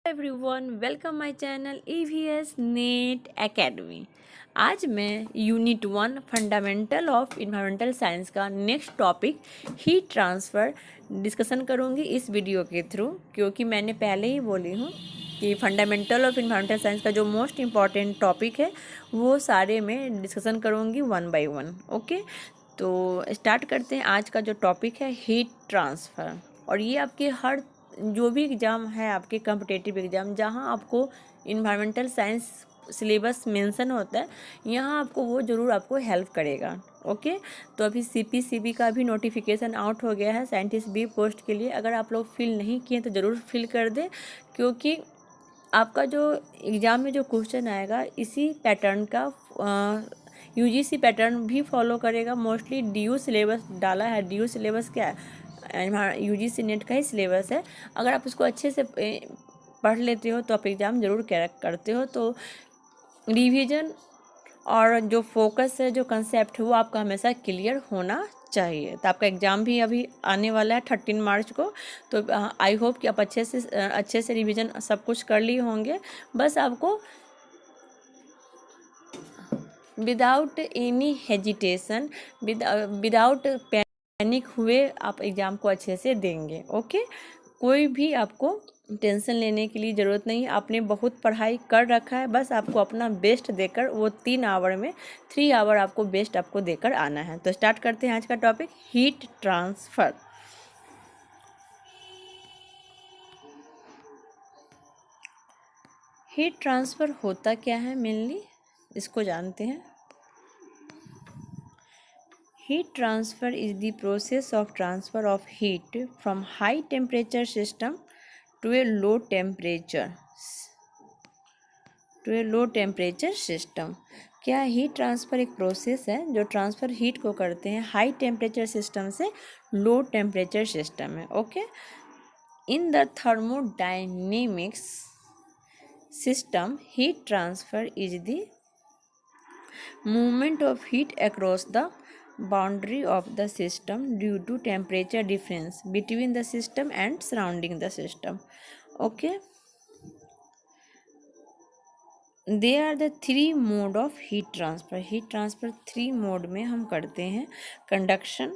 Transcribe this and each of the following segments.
Everyone, welcome my channel EVS net academy. आज मैं unit 1 fundamental of environmental science का next topic heat transfer discussion करूंगी इस video के थ्रू, क्योंकि मैंने पहले ही बोली हूँ कि फंडामेंटल ऑफ इन्वायरमेंटल साइंस का जो मोस्ट इम्पॉर्टेंट टॉपिक है वो सारे मैं डिस्कशन करूँगी 1 बाय 1। ओके, तो स्टार्ट करते हैं। आज का जो टॉपिक है हीट ट्रांसफ़र, और ये आपके हर जो भी एग्ज़ाम है, आपके कॉम्पिटिटिव एग्ज़ाम जहाँ आपको इन्वायरमेंटल साइंस सिलेबस मेंशन होता है, यहाँ आपको वो ज़रूर आपको हेल्प करेगा। ओके, तो अभी CPCB का भी नोटिफिकेशन आउट हो गया है साइंटिस्ट बी पोस्ट के लिए। अगर आप लोग फिल नहीं किए तो ज़रूर फिल कर दें, क्योंकि आपका जो एग्ज़ाम में जो क्वेश्चन आएगा इसी पैटर्न का UGC पैटर्न भी फॉलो करेगा। मोस्टली DU सिलेबस डाला है। DU सिलेबस क्या है? UGC नेट का ही सिलेबस है। अगर आप उसको अच्छे से पढ़ लेते हो तो आप एग्ज़ाम ज़रूर क्रैक करते हो। तो रिवीजन और जो फोकस है, जो कंसेप्ट है, वो आपका हमेशा क्लियर होना चाहिए। तो आपका एग्ज़ाम भी अभी आने वाला है 13 मार्च को। तो आई होप कि आप अच्छे से रिवीजन सब कुछ कर लिए होंगे। बस आपको without any hesitation, without panic हुए आप एग्ज़ाम को अच्छे से देंगे। ओके, कोई भी आपको टेंशन लेने की लिए ज़रूरत नहीं है। आपने बहुत पढ़ाई कर रखा है, बस आपको अपना बेस्ट देकर वो 3 आवर में 3 आवर आपको बेस्ट आपको देकर आना है। तो स्टार्ट करते हैं आज का topic heat transfer. Heat transfer होता क्या है मेनली, इसको जानते हैं। Heat transfer is the process of transfer of heat from high temperature system to a low temperature system। क्या हीट ट्रांसफ़र एक प्रोसेस है जो ट्रांसफ़र हीट को करते हैं हाई टेम्परेचर सिस्टम से लो टेम्परेचर सिस्टम में। Okay, in the thermodynamics system heat transfer is the movement of heat across the boundary of the system due to temperature difference between the system and surrounding the system। okay, there are the 3 mode of heat transfer। heat transfer 3 mode में हम करते हैं: conduction,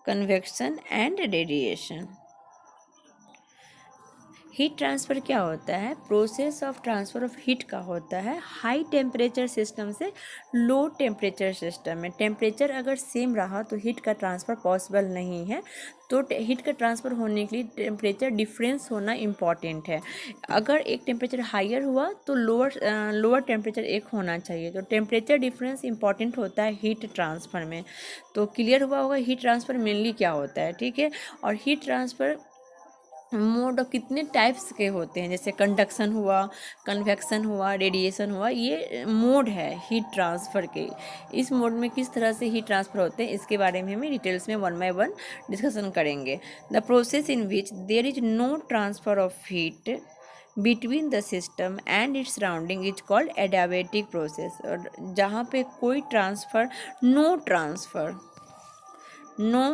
convection and radiation. Heat transfer क्या होता है? Process of transfer of heat का होता है हाई टेम्परेचर सिस्टम से लो टेम्परेचर सिस्टम में। टेम्परेचर अगर सेम रहा तो हीट का ट्रांसफ़र पॉसिबल नहीं है। तो हीट का ट्रांसफ़र होने के लिए टेम्परेचर डिफरेंस होना इम्पॉर्टेंट है। अगर एक टेम्परेचर हायर हुआ तो लोअर टेम्परेचर एक होना चाहिए। तो टेम्परेचर डिफरेंस इंपॉर्टेंट होता है हीट ट्रांसफ़र में। तो क्लियर हुआ होगा हीट ट्रांसफ़र मेनली क्या होता है। ठीक है, और हीट ट्रांसफ़र मोड कितने टाइप्स के होते हैं, जैसे कंडक्शन हुआ, कन्वेक्शन हुआ, रेडिएशन हुआ, ये मोड है हीट ट्रांसफ़र के। इस मोड में किस तरह से हीट ट्रांसफ़र होते हैं इसके बारे में हम डिटेल्स में 1 बाय 1 डिस्कशन करेंगे। The process in which there is no transfer of heat between the system and its surrounding is called adiabatic process. और जहाँ पे कोई no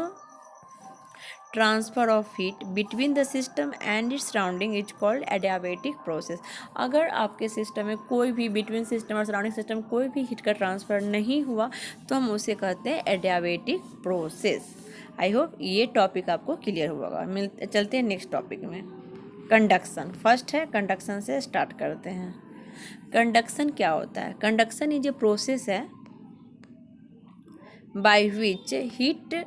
transfer of heat between the system and its surrounding is called adiabatic process. अगर आपके system में कोई भी between system और सराउंडिंग सिस्टम कोई भी हीट का ट्रांसफ़र नहीं हुआ तो हम उसे कहते हैं एडियाबैटिक प्रोसेस। आई होप ये टॉपिक आपको क्लियर होगा। चलते हैं नेक्स्ट टॉपिक में, कंडक्शन। फर्स्ट है, कंडक्शन से स्टार्ट करते हैं। कंडक्शन क्या होता है? कंडक्शन इज ए प्रोसेस है by which heat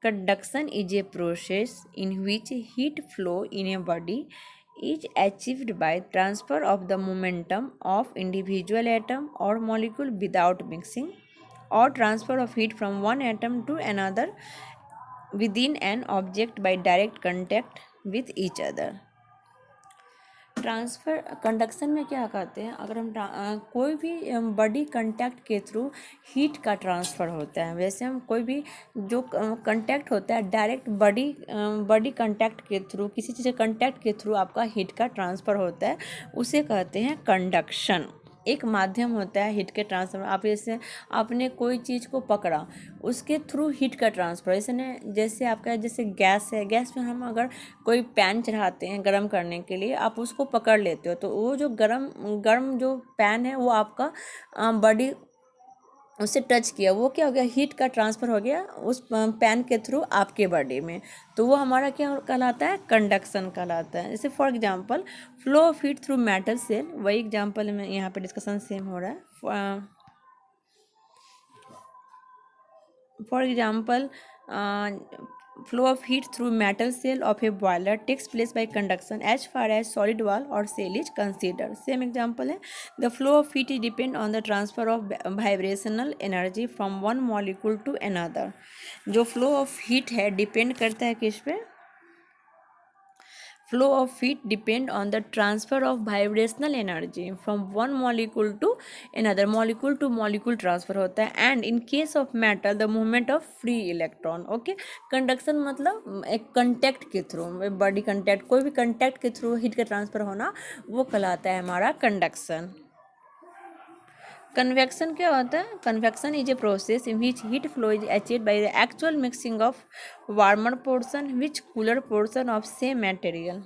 Conduction is a process in which heat flow in a body is achieved by transfer of the momentum of individual atom or molecule without mixing, or transfer of heat from one atom to another within an object by direct contact with each other। Transfer conduction में क्या कहते हैं? अगर हम कोई भी body contact के through heat का ट्रांसफ़र होता है। वैसे हम कोई भी जो कंटैक्ट होता है डायरेक्ट बॉडी कंटैक्ट के थ्रू, किसी चीज़ के कंटैक्ट के थ्रू आपका हीट का ट्रांसफ़र होता है, उसे कहते हैं कंडक्शन। एक माध्यम होता है हीट के ट्रांसफर। आप जैसे आपने कोई चीज़ को पकड़ा, उसके थ्रू हीट का ट्रांसफर। जैसे आपका जैसे गैस है, गैस में हम अगर कोई पैन चढ़ाते हैं गर्म करने के लिए, आप उसको पकड़ लेते हो तो वो जो गर्म गर्म जो पैन है वो आपका बॉडी उससे टच किया, वो क्या हो गया, हीट का ट्रांसफ़र हो गया उस पैन के थ्रू आपके बॉडी में। तो वो हमारा क्या कहलाता है, कंडक्शन कहलाता है। जैसे for example flow of heat through metal cell, वही एग्जांपल में यहाँ पे डिस्कशन सेम हो रहा है। For example flow of heat through metal cell of a boiler takes place by conduction as far as solid wall or cell is considered. Same example है, the flow of heat is depend on the transfer of vibrational energy from one molecule to another. जो flow of heat है depend करता है किस पे, flow of heat depend on the transfer of vibrational energy from one molecule to another, molecule to molecule transfer होता है, and in case of metal the movement of free electron. Okay, conduction मतलब एक contact के through, body contact, कोई भी contact के through heat का transfer होना, वो कहलाता है हमारा कंडक्शन। कन्वेक्शन क्या होता है, convection is a process in which heat flow is achieved by the actual mixing of warmer portion which cooler portion of same material.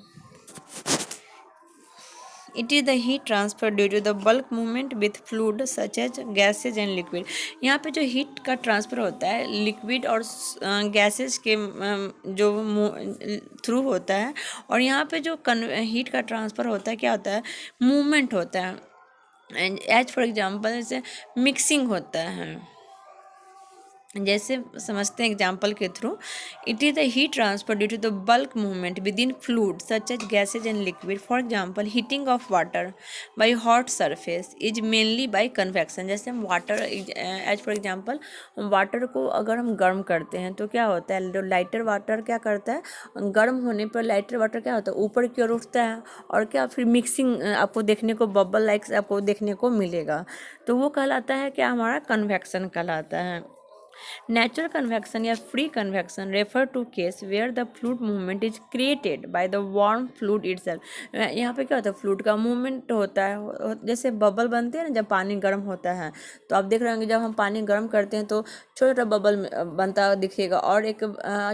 It is the heat transfer due to the bulk movement with fluid such as gases and liquid. यहाँ पे जो heat का transfer होता है liquid और gases के जो through होता है, और यहाँ पे जो हीट का ट्रांसफ़र होता है क्या होता है, मूवमेंट होता है। एंड एज फॉर एग्जांपल जैसे मिक्सिंग होता है, जैसे समझते हैं एग्जाम्पल के through, it is the heat transfer due to the bulk movement with in fluid such as gases and liquid. For example heating of water by hot surface is mainly by convection. जैसे हम water, as for example water को अगर हम गर्म करते हैं तो क्या होता है, जो लाइटर वाटर क्या करता है, गर्म होने पर लाइटर वाटर क्या होता है, ऊपर की ओर उठता है, और क्या फिर मिक्सिंग आपको देखने को बबल लाइक्स आपको देखने को मिलेगा, तो वो कहलाता है क्या, हमारा कन्वेक्शन कहलाता है। Natural convection या free convection refer to case where the fluid movement is created by the warm fluid itself. यहाँ पे क्या होता है, फ्लूइड का मूवमेंट होता है, जैसे बबल बनते हैं ना जब पानी गर्म होता है, तो आप देख रहे होंगे जब हम पानी गर्म करते हैं तो छोटा छोटा बबल बनता दिखेगा, और एक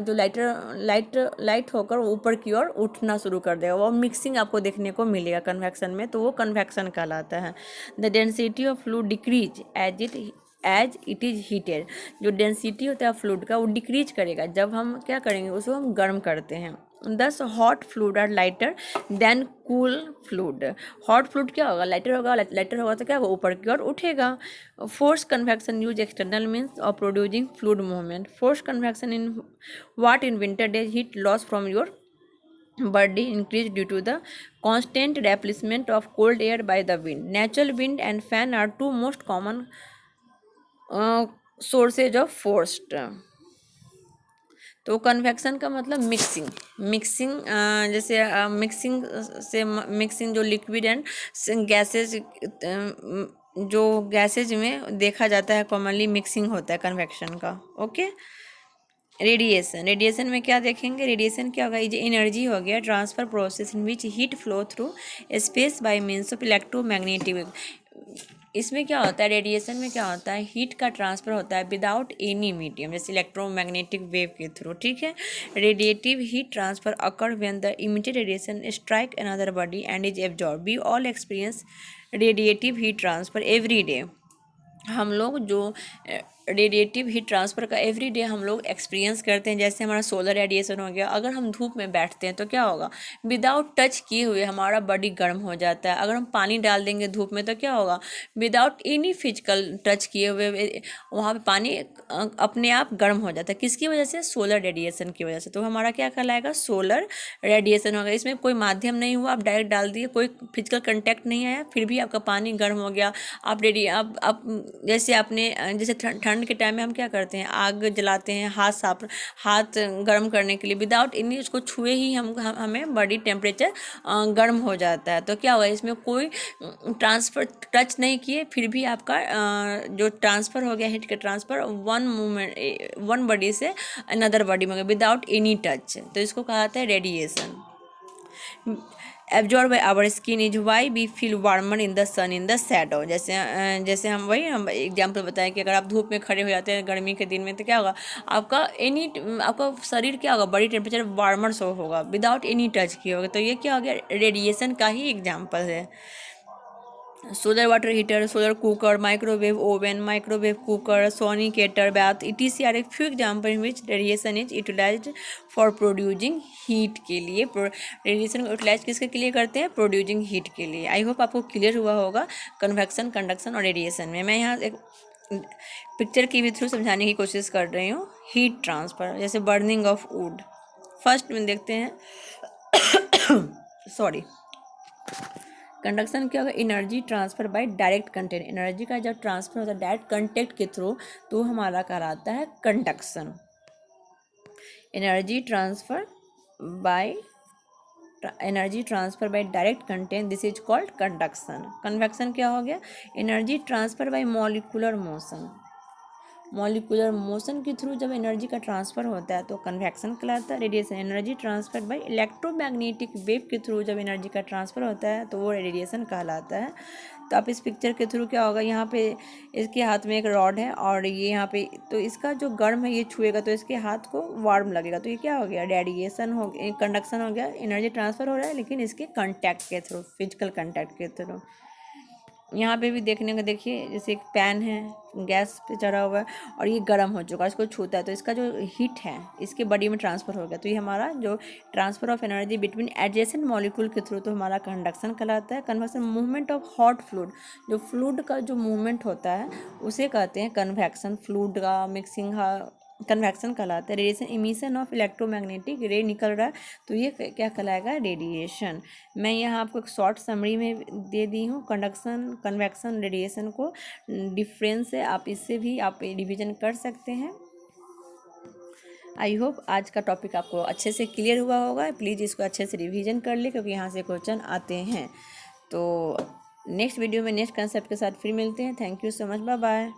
जो लाइट होकर ऊपर की ओर उठना शुरू कर देगा, वो मिक्सिंग आपको देखने को मिलेगा कन्वेक्शन में, तो वो कन्वेक्शन कहलाता है। The density of fluid decrease as it is heated. जो डेंसिटी होता है फ्लूइड का वो डिक्रीज करेगा जब हम क्या करेंगे, उसको हम गर्म करते हैं। Thus hot fluid are lighter than cool fluid. Hot fluid क्या होगा, लाइटर होगा तो क्या होगा, ऊपर की ओर उठेगा। Force convection use external means of producing fluid movement. Force convection in what in winter days heat loss from your body increase due to the constant replacement of cold air by the wind. Natural wind and fan are two most common sources of forced. तो convection का मतलब mixing जैसे mixing जो liquid and gases, जो gases में देखा जाता है कॉमनली मिक्सिंग होता है कन्वेक्शन का। ओके, रेडिएशन में क्या देखेंगे, रेडिएशन क्या होगा, ये एनर्जी हो गया transfer process in which heat flow through space bye means of electromagnetic. इसमें क्या होता है, रेडिएशन में क्या होता है, हीट का ट्रांसफर होता है विदाउट एनी मीडियम, जैसे इलेक्ट्रोमैग्नेटिक वेव के थ्रू। ठीक है, radiative heat transfer occur when the emitted radiation strike another body and is absorb. We all experience radiative heat transfer every day. हम लोग जो रेडिएटिव हीट ट्रांसफ़र का every day हम लोग एक्सपीरियंस करते हैं। जैसे हमारा सोलर रेडिएशन हो गया, अगर हम धूप में बैठते हैं तो क्या होगा, विदाउट टच किए हुए हमारा बॉडी गर्म हो जाता है। अगर हम पानी डाल देंगे धूप में तो क्या होगा, विदाउट एनी फिजिकल टच किए हुए वहाँ पे पानी अपने आप गर्म हो जाता है। किसकी वजह से, सोलर रेडिएशन की वजह से। तो हमारा क्या कहलाएगा, सोलर रेडिएशन होगा। इसमें कोई माध्यम नहीं हुआ, आप डायरेक्ट डाल दिए, कोई फिजिकल कंटेक्ट नहीं आया, फिर भी आपका पानी गर्म हो गया। आप जैसे आपने जैसे ठंड के टाइम में हम क्या करते हैं, आग जलाते हैं हाथ गर्म करने के लिए, विदाउट एनी उसको छुए ही हमें बॉडी टेम्परेचर गर्म हो जाता है। तो क्या होगा, इसमें कोई ट्रांसफ़र टच नहीं किए फिर भी आपका जो ट्रांसफ़र हो गया हीट का ट्रांसफ़र वन बॉडी से अनदर बॉडी में विदाउट एनी टच, तो इसको कहा जाता है radiation. Absorb by our skin is why we feel warmer in the sun in the shadow. जैसे हम एग्जाम्पल बताएं कि अगर आप धूप में खड़े हो जाते हैं गर्मी के दिन में तो क्या होगा, आपका शरीर क्या होगा, बॉडी टेम्परेचर वार्मर शो होगा विदाउट एनी टच किए होगा। तो ये क्या हो गया, रेडिएशन का ही एग्जाम्पल है। Solar water heater, solar cooker, microwave oven, microwave cooker, sonicator, bath etc are a few examples in which radiation is utilized for producing heat के लिए। रेडिएशन को यूटिलाइज किसके लिए करते हैं, प्रोड्यूसिंग हीट के लिए। आई होप आपको क्लियर हुआ होगा कन्वेक्शन, कंडक्शन और रेडिएशन में। मैं यहाँ एक पिक्चर के भी थ्रू समझाने की कोशिश कर रही हूँ। हीट ट्रांसफर, जैसे बर्निंग ऑफ वुड। फर्स्ट में देखते हैं सॉरी, कंडक्शन क्या होगा, energy transfer by direct content. Energy का जब ट्रांसफर होता है डायरेक्ट कंटेक्ट के थ्रू तो हमारा कहलाता है conduction. Energy transfer by direct content, this is called conduction. Convection क्या हो गया, energy transfer by molecular motion. Molecular motion के थ्रू जब एनर्जी का ट्रांसफर होता है तो कन्वेक्शन कहलाता है। Radiation, energy transfer by electromagnetic wave के थ्रू जब एनर्जी का ट्रांसफर होता है तो वो रेडिएशन कहलाता है। तो आप इस पिक्चर के थ्रू क्या होगा, यहाँ पे इसके हाथ में एक रॉड है और ये यहाँ पे, तो इसका जो गर्म है ये छुएगा तो इसके हाथ को वार्म लगेगा, तो ये क्या हो गया, रेडिएशन हो गया, कंडक्शन हो गया। एनर्जी ट्रांसफर हो रहा है लेकिन इसके कॉन्टैक्ट के थ्रू, फिजिकल कॉन्टैक्ट के थ्रू। यहाँ पे भी देखने को देखिए, जैसे एक पैन है गैस पे चढ़ा हुआ है और ये गर्म हो चुका है, इसको छूता है तो इसका जो हीट है इसके बॉडी में ट्रांसफ़र हो गया। तो ये हमारा जो transfer of energy between adjacent molecule के थ्रू तो हमारा कंडक्शन कहलाता है। Convection, movement of hot fluid, जो फ्लूइड का जो मूवमेंट होता है उसे कहते हैं कन्वेक्शन। फ्लूइड का मिक्सिंग कन्वेक्शन कहलाता है। रेडिएशन, इमिशन ऑफ इलेक्ट्रोमैग्नेटिक रे निकल रहा है तो ये क्या कहलाएगा, रेडिएशन। मैं यहाँ आपको एक शॉर्ट समरी में दे दी हूँ कंडक्शन, कन्वेक्शन, रेडिएशन को डिफरेंस है, आप इससे भी आप डिवीजन कर सकते हैं। आई होप आज का टॉपिक आपको अच्छे से क्लियर हुआ होगा। प्लीज़ इसको अच्छे से रिवीजन कर ले क्योंकि यहाँ से क्वेश्चन आते हैं। तो नेक्स्ट वीडियो में नेक्स्ट कंसेप्ट के साथ फिर मिलते हैं। Thank you so much, bye bye.